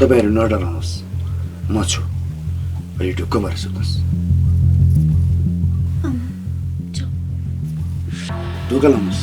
तपाईँहरू नडराउनुहोस्, म छु। अलि ढुक्क भएर सुत्नुहोस्। ढुक्क लाउनुहोस्।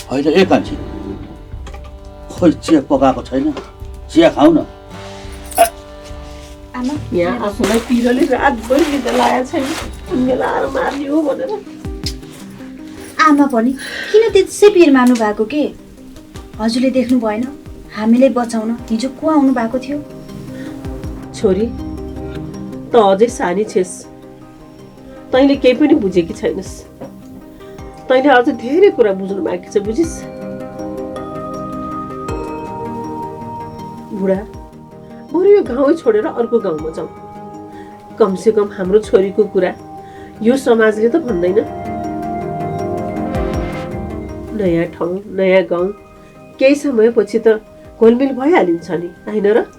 होइन एक कान्छी, खोइ चिया पकाएको छैन, चिया खाऊ न। आमा यहाँ आफूलाई पिरोले रातभरि निद्रा लागेको छैन, मिलाएर मारियो भनेर। आमा पनि किन त्यसै पिर मार्नु भएको के? हजुरले देख्नु भएन हामीले बचाउन हिजो को आउनु भएको थियो? छोरी त अझै सानी छेस, तैँले केही पनि बुझेकी छैनस्। तैँले अझ धेरै कुरा बुझ्नु बाँकी छ, बुझिस्? बुढा बरु यो गाउँ छोडेर अर्को गाउँमा जाउँ। कमसेकम हाम्रो छोरीको कुरा यो समाजले त भन्दैन। नयाँ ठाउँ, नयाँ गाउँ, केही समयपछि त घोलमेल भइहालिन्छ नि, होइन र?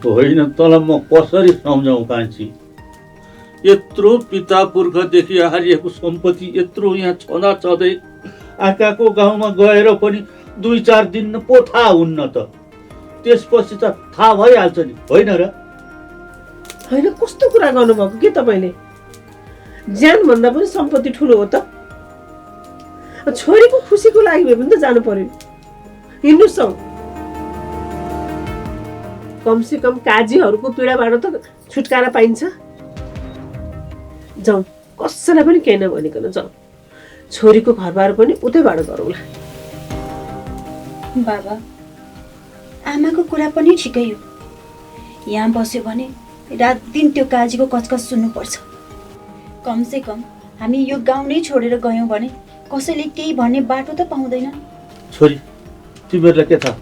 होइन, तँलाई म कसरी सम्झाउँ कान्छी? यत्रो पिता पुर्खादेखि हारिएको सम्पत्ति यत्रो यहाँ छँदा छँदै आकाको गाउँमा गएर पनि 2-4 दिन पो थाहा हुन्न त। त्यसपछि त थाहा भइहाल्छ नि, होइन र? होइन, कस्तो कुरा गर्नुभएको के तपाईँले? ज्यानभन्दा पनि सम्पत्ति ठुलो हो त। छोरीको खुसीको लागि भए पनि त जानु पर्यो। हिँड्नुहोस् हौ, कमसेकम काजीहरूको पीडाबाट त छुटकारा पाइन्छ। जाउँ, कसैलाई पनि केही नभनिकन जाउँ। छोरीको घरबार पनि उतैबाट गरौँला। बाबा आमाको कुरा पनि ठिकै हो। यहाँ बस्यो भने रात दिन त्यो काजीको कचकच सुन्नुपर्छ। कमसेकम हामी यो गाउँ नै छोडेर गयौँ भने कसैले केही भन्ने बाटो त पाउँदैन। छोरी, तिमीहरूलाई के थाहा?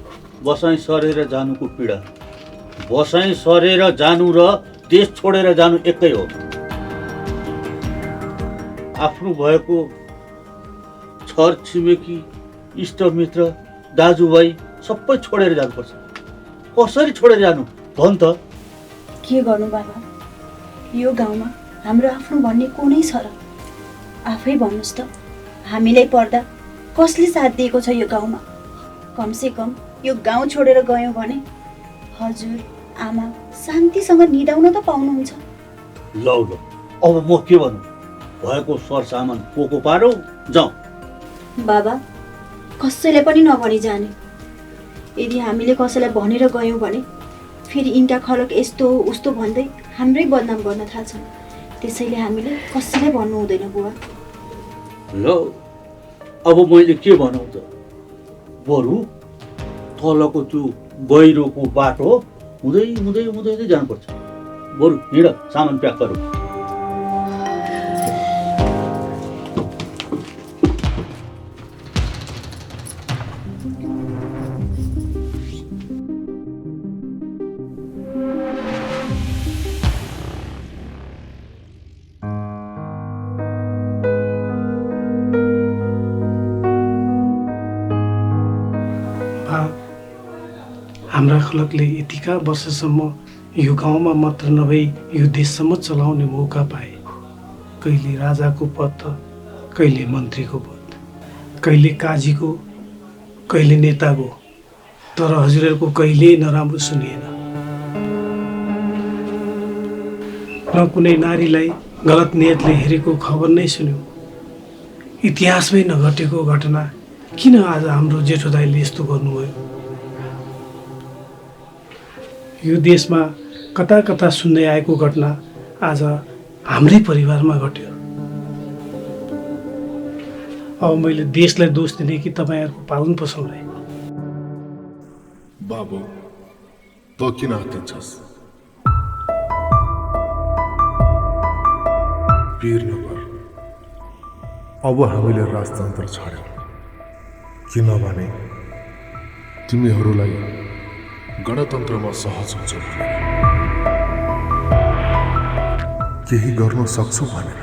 बसाइ सरेर जानुको पीडा, बसाइ सरेर जानु र देश छोडेर जानु एकै हो। आफ्नो भएको छर छिमेकी, इष्टमित्र, दाजुभाइ सबै छोडेर जानुपर्छ। कसरी छोडेर जानु भन् त? के गर्नु बाबा, यो गाउँमा हाम्रो आफ्नो भन्ने को नै छ र? आफै भन्नुहोस् त, हामीलाई पर्दा कसले साथ दिएको छ यो गाउँमा? कमसेकम यो गाउँ छोडेर गयौँ भने हजुर आमा शान्तिसँग निदाउन त पाउनुहुन्छ। लौ लौ, अब म के भन्नु? भएको सरसामान पोको पारौ, जाउँ। बाबा कसैलाई पनि नभनी जाने। यदि हामीले कसैलाई भनेर गयौँ भने फेरि इन्टा खलक यस्तो उस्तो भन्दै हाम्रै बदनाम गर्न थाल्छन्। त्यसैले हामीले कसैलाई भन्नु हुँदैन बुवा। ल अब मैले के भनौँ त? बरु तलको त्यो गहिरोको बाटो हुँदै हुँदै हुँदै हुँदै जानुपर्छ। बरु हिँड, सामान प्याक गरौँ। हाम्रा खलकले यतिका वर्षसम्म यो गाउँमा मात्र नभई यो देशसम्म चलाउने मौका पाए। कहिले राजाको पद त कहिले मन्त्रीको पद, कहिले काजीको, कहिले नेताको, तर हजुरहरूको कहिल्यै नराम्रो सुनिएन। न कुनै नारीलाई गलत नियतले हेरेको खबर नै सुन्यौँ। इतिहासमै नघटेको घटना किन आज हाम्रो जेठो दाइले यस्तो गर्नुभयो? यो देशमा कता कता सुन्दै आएको घटना आज हाम्रै परिवारमा घट्यो। अब मैले देशलाई दोष दिने कि तपाईँहरूको पालन पोषणलाई? बाबु त किन हत्तिन्छस्? पीर नगर। अब हामीले राजतन्त्र छाड्यौँ, किनभने तिमीहरूलाई गणतन्त्रमा सहज हुन्छ केही गर्न सक्छौ भनेर।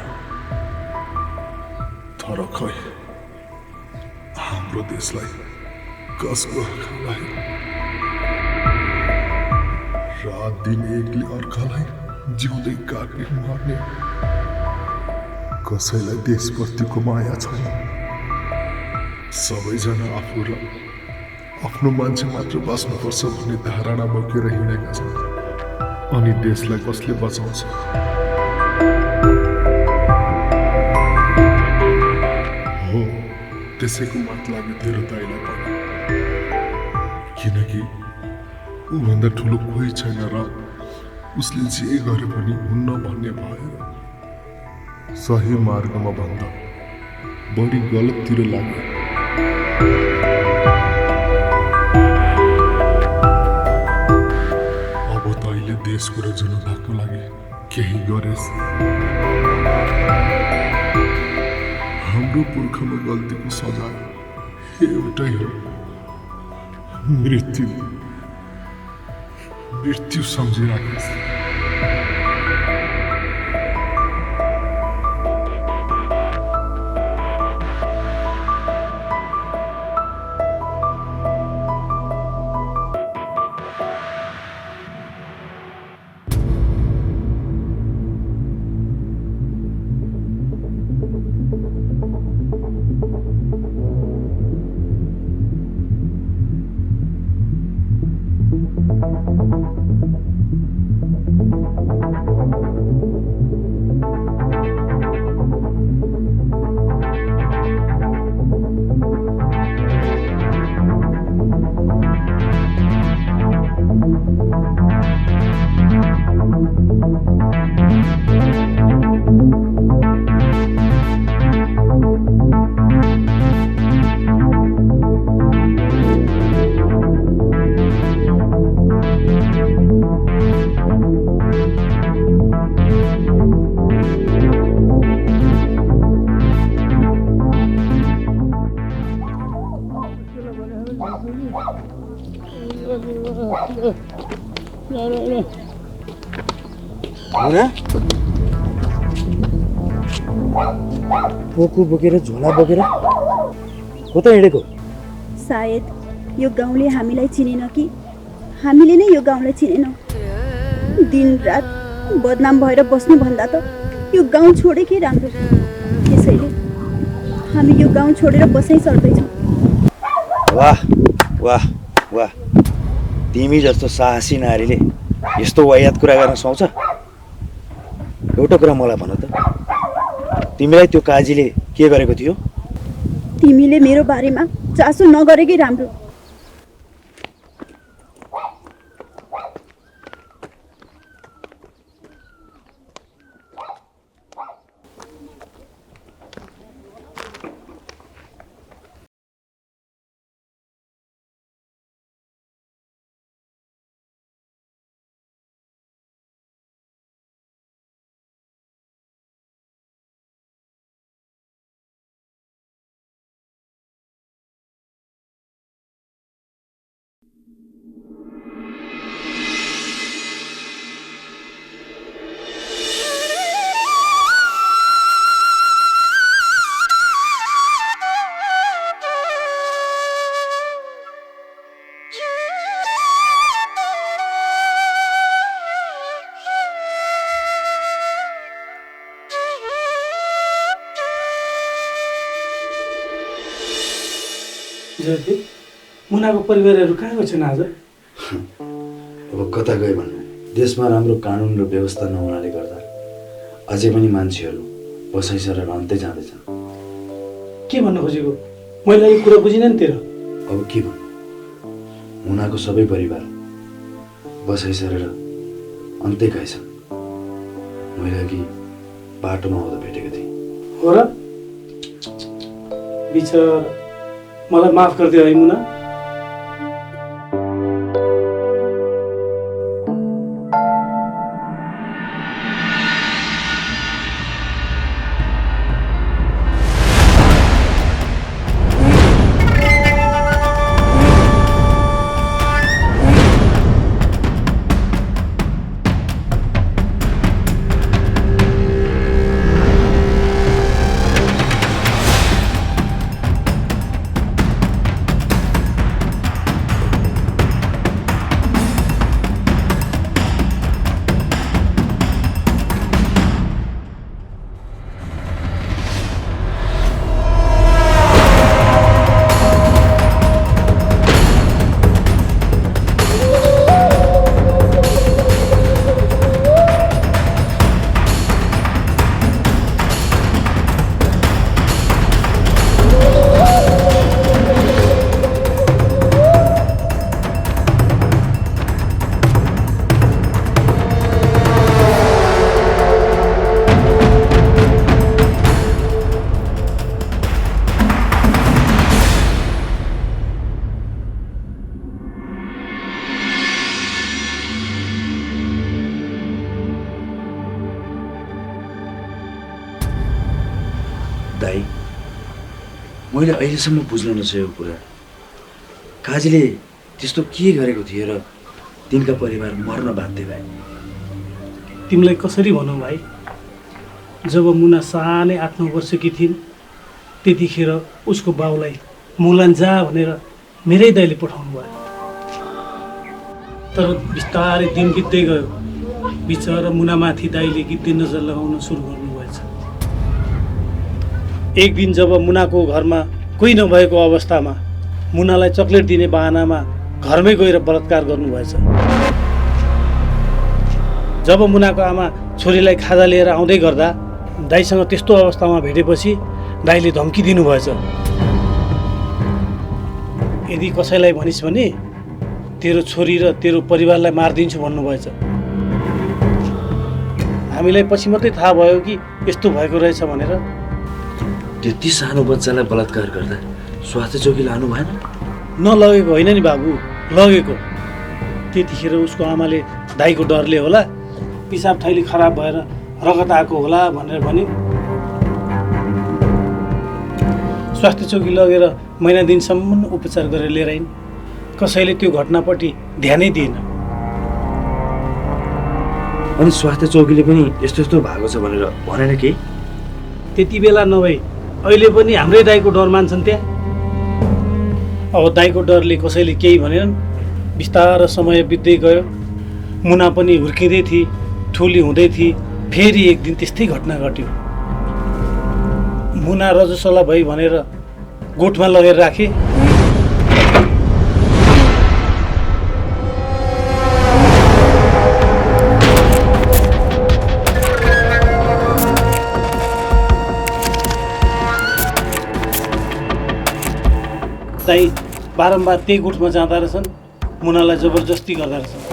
तर खै हाम्रो देशलाई कसको आँखालाई रात दिन एकले अर्कालाई जिउँदै काट्ने मार्ने, कसैलाई देशप्रतिको माया छैन। सबैजना आफूलाई आफ्नो मान्छे मात्र बाँच्नुपर्छ भन्ने धारणा बोकेर हिँडेका छन्। अनि देशलाई कसले बचाउँछ? हो, त्यसैको मात लाग्यो तेरो दाइलाई पनि, किनकि ऊभन्दा ठुलो कोही छैन र उसले जे गरे पनि हुन्न भन्ने भएर सही मार्गमा भन्दा बढी गलततिर लाग्यो। अब तैँले देशको र जनताको लागि केही गरेस्। हाम्रो पुर्खामा गल्तीको सजाय एउटै हो, मृत्यु। मृत्यु सम्झिराखेस्। पोको बोकेर झोला बोकेर कता हिँडेको? सायद यो गाउँले हामीलाई चिनेन कि हामीले नै यो गाउँलाई चिनेनौँ। दिन रात बदनाम भएर बस्नु भन्दा त यो गाउँ छोडेकै राम्रो। त्यसैले हामी यो गाउँ छोडेर बसाइ सर्दैछौँ। वाह वाह वाह, तिमी जस्तो साहसी नारीले यस्तो वायात कुरा गर्न सुहाउँछ? एउटा कुरा मलाई भन त, तिमीलाई त्यो काजीले के गरेको थियो? तिमीले मेरो बारेमा चासो नगरेकै राम्रो। मुनाको परिवारहरू कहाँ गएको छन् आज? अब कता गए भन्नु, देशमा राम्रो कानुन र व्यवस्था नहुनाले गर्दा अझै पनि मान्छेहरू बसाइ सरेर अन्त्य जाँदैछन्। के भन्न खोजेको? मैले यो कुरा बुझिनँ नि तेरो। अब के भन्नु, मुनाको सबै परिवार बसाइ सरेर अन्तै खाएछन्। मैले अघि बाटोमा आउँदा भेटेको थिएँ। हो र बिचार मलाई माफ गरिदियो है मुना। दाइ, मैले अहिलेसम्म बुझ्न नसकेको कुरा, काजीले त्यस्तो के गरेको थियो र तिनका परिवार मर्न बाध्य भए? तिमीलाई कसरी भनौँ भाइ? जब मुना सानै 8-9 वर्षकी थिइन् त्यतिखेर उसको बाउलाई मुलान जा भनेर मेरै दाइले पठाउनु भयो। तर बिस्तारै दिन बित्दै गयो, बिचरा मुनामाथि दाइले गिद्धे नजर लगाउन सुरु गर्नुभएछ। एक दिन जब मुनाको घरमा कोही नभएको अवस्थामा मुनालाई चक्लेट दिने बहानामा घरमै गएर बलात्कार गर्नुभएछ। जब मुनाको आमा छोरीलाई खाजा लिएर आउँदै गर्दा दाइसँग त्यस्तो अवस्थामा भेटेपछि दाइले धम्की दिनुभएछ, यदि कसैलाई भनिस् भने तेरो छोरी र तेरो परिवारलाई मारिदिन्छु भन्नुभएछ। हामीलाई पछि मात्रै थाहा भयो कि यस्तो भएको रहेछ भनेर। त्यति सानो बच्चालाई बलात्कार गर्दा स्वास्थ्य चौकी लानु भएन? नलगेको होइन नि बाबु, लगेको। त्यतिखेर उसको आमाले दाइको डरले होला पिसाब थैली खराब भएर रगत आएको होला भनेर भने स्वास्थ्य चौकी लगेर महिना दिनसम्म उपचार गरेर लिएर आइन्। कसैले त्यो घटनापट्टि ध्यानै दिएन। अनि स्वास्थ्य चौकीले पनि यस्तो यस्तो भएको छ भनेर भनेन केही? त्यति बेला नभई अहिले पनि हाम्रै दाइको डर मान्छन् त्यहाँ। अब दाइको डरले कसैले केही भनेनन्। बिस्तारै समय बित्दै गयो, मुना पनि हुर्किँदै थिए, ठुली हुँदै थिए। फेरि एक दिन त्यस्तै घटना घट्यो। मुना रजसला भई भनेर गोठमा लगेर राखे। दाइ बारम्बार त्यही गोठमा जाँदा रहेछन्, मुनालाई जबरजस्ती गर्दा रहेछन्।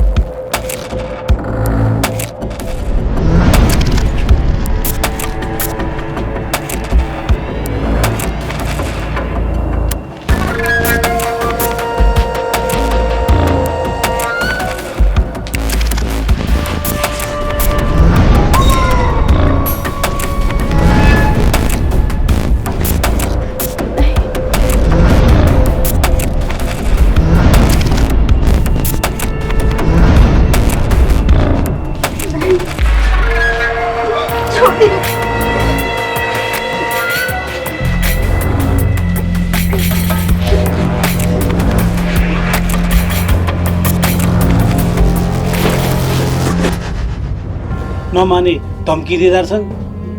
नमाने धम्की दिँदा रहेछन्,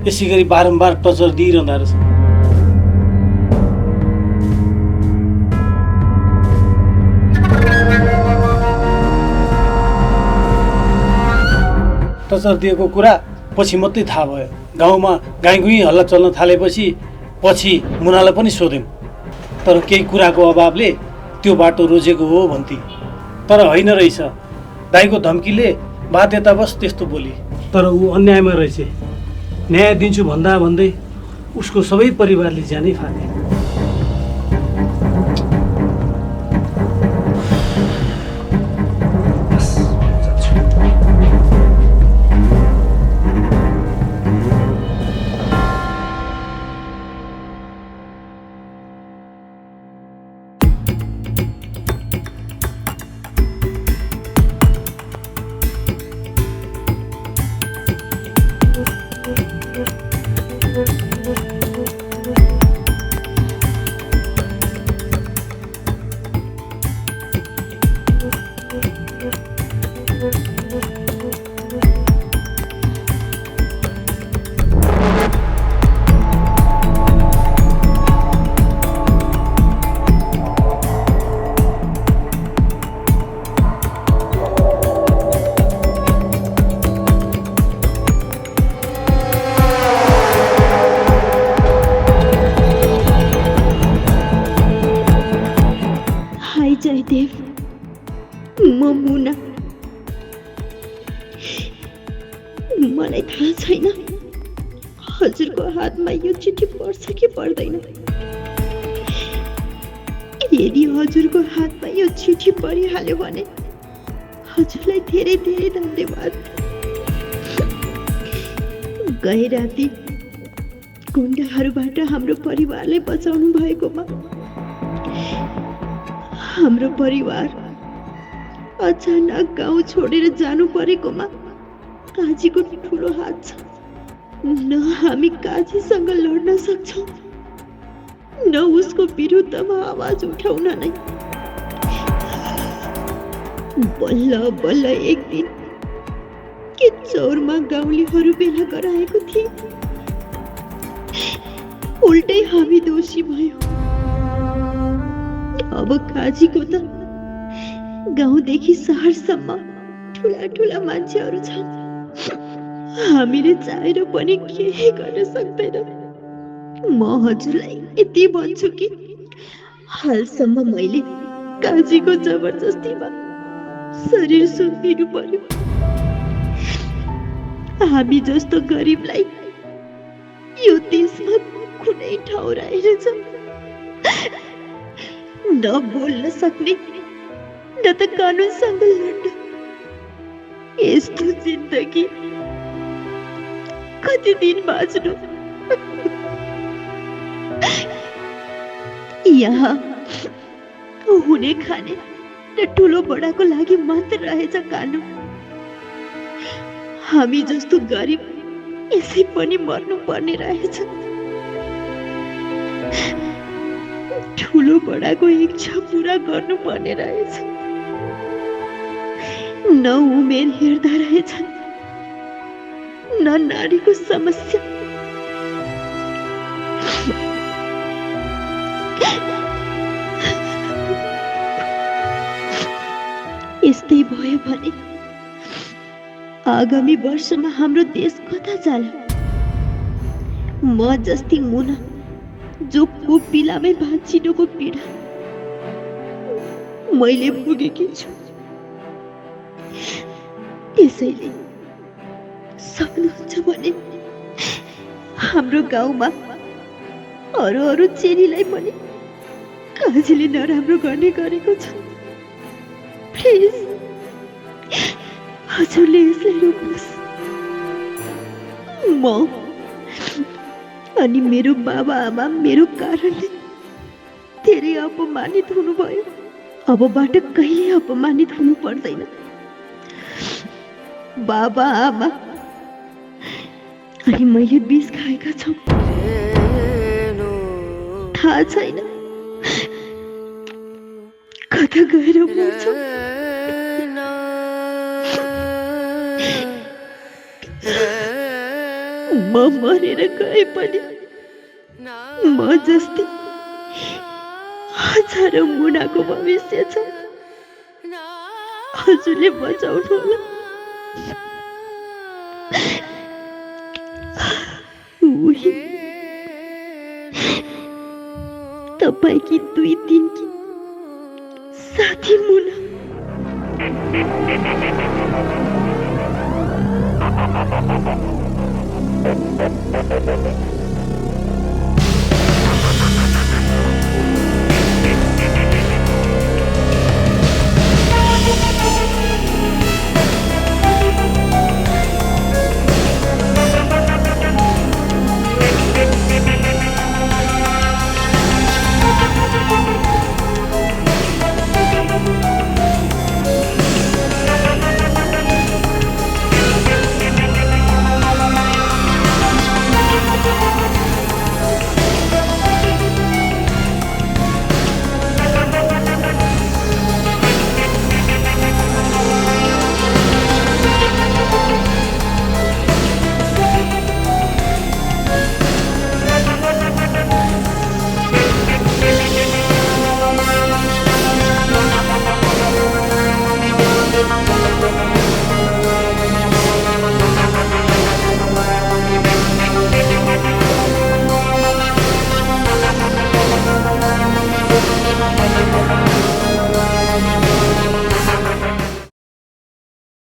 यसै गरी बारम्बार टर्चर दिइरहँदा रहेछन्। टर्चर दिएको कुरा पछि मात्रै थाहा भयो। गाउँमा गाईगुई हल्ला चल्न थालेपछि पछि मुनालाई पनि सोध्यौँ, तर केही कुराको अभावले त्यो बाटो रोजेको हो भन्थे। तर होइन रहेछ, दाइको धम्कीले बाध्यतावश त्यस्तो बोली, तर ऊ अन्यायमा रहेछ। न्याय दिन्छु भन्दा भन्दै उसको सबै परिवारले ज्यानै फाले। जयदेव, म मुना। मलाई थाहा छैन हजुरको हातमा यो चिठी पर्छ कि पर्दैन। यदि हजुरको हातमा यो चिठी परिहाल्यो भने हजुरलाई धेरै धेरै धन्यवाद। गए राति गुण्डाहरूबाट हाम्रो परिवारलाई बचाउनु भएकोमा हाम्रो परिवार अचानक गाउँ छोडेर जानु परेकोमा काजीको ठुलो हात छ। न हामी काजीसँग लड्न सक्छौँ, न उसको विरुद्धमा आवाज उठाउन नै। बल्ल बल्ल एक दिन के चौरमा गाउँलेहरू भेला गराएको थिए, उल्टै हामी दोषी भयो। अब काजीको त गाउँदेखि सहरसम्म ठुला ठुला मान्छेहरू छन्। हामीले चाहेर पनि केही गर्न सक्दैन। म हजुरलाई यति भन्छु कि हालसम्म मैले काजीको जबरजस्तीमा शरीर सुम्पिनु पर्यो। हामी जस्तो गरिबलाई यो देशमा कुनै ठाउँ रहेछ। न बोल्न सक्ने, न त कानुनसँग लड्न। यस्तो जिन्दगी कति दिन बाँच्नु? यहाँ हुने खाने र ठुलो बडाको लागि मात्र रहेछ कानुन। हामी जस्तो गरिब यसै पनि मर्नु पर्ने रहेछ। ठुलो बडाको इच्छा पूरा गर्नु पर्ने रहेछ। न उमेर हेर्दा रहेछन्, न नारीको समस्या। यस्तै भयो भने आगामी वर्षमा हाम्रो देश कता जाला? म जस्ती मुना जो कोपिलामै भाँचिनुको पीडा मैले भोगेकी छु। त्यसैले सक्नुहुन्छ भने हाम्रो गाउँमा अरू चेलीलाई पनि काजीले नराम्रो गर्ने गरेको छ। प्लिज हजुरले यसलाई रोक्नुहोस्। म अनि मेरो बाबा आमा मेरो कारणले धेरै अपमानित हुनुभयो। अबबाट कहिले अपमानित हुनु पर्दैन। बाबा आमा अनि मैले विष खाएका छौँ। थाहा छैन कता गएर मर्छौँ। म मरेर गए पनि म जस्तै हजारौं मुनाको भविष्य छ। हजुरले बचाउनु होला। तपाईँकी 2 दिनकी साथी मुना।